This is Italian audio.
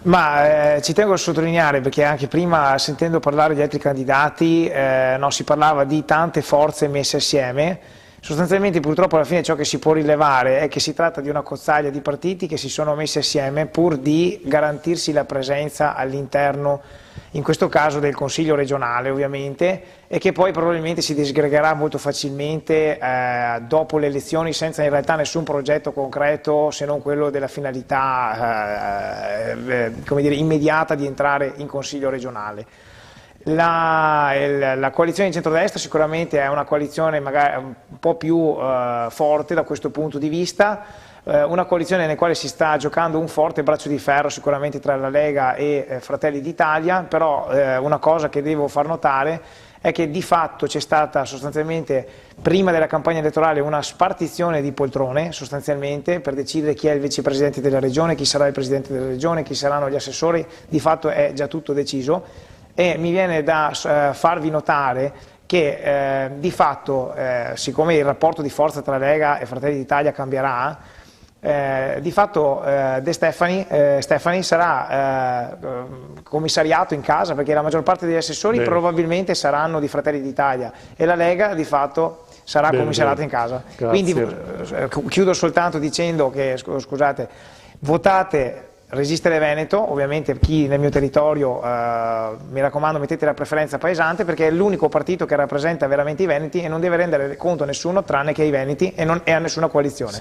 Ci tengo a sottolineare, perché anche prima, sentendo parlare di altri candidati, no, si parlava di tante forze messe assieme. Sostanzialmente, purtroppo, alla fine ciò che si può rilevare è che si tratta di una cozzaglia di partiti che si sono messi assieme pur di garantirsi la presenza all'interno, in questo caso, del Consiglio regionale, ovviamente, e che poi probabilmente si disgregherà molto facilmente dopo le elezioni, senza in realtà nessun progetto concreto se non quello della finalità come dire, immediata di entrare in Consiglio regionale. La coalizione di centrodestra sicuramente è una coalizione magari un po' più forte da questo punto di vista, una coalizione nella quale si sta giocando un forte braccio di ferro sicuramente tra la Lega e Fratelli d'Italia, però una cosa che devo far notare è che di fatto c'è stata sostanzialmente prima della campagna elettorale una spartizione di poltrone sostanzialmente per decidere chi è il vicepresidente della regione, chi sarà il presidente della regione, chi saranno gli assessori. Di fatto è già tutto deciso. E mi viene da farvi notare che di fatto, siccome il rapporto di forza tra Lega e Fratelli d'Italia cambierà, di fatto De Stefani sarà commissariato in casa, perché la maggior parte degli assessori probabilmente saranno di Fratelli d'Italia e la Lega di fatto sarà commissariata in casa. Quindi chiudo soltanto dicendo che, scusate, votate Resistere Veneto, ovviamente chi nel mio territorio, mi raccomando, mettete la preferenza paesante, perché è l'unico partito che rappresenta veramente i veneti e non deve rendere conto a nessuno tranne che ai veneti e a nessuna coalizione.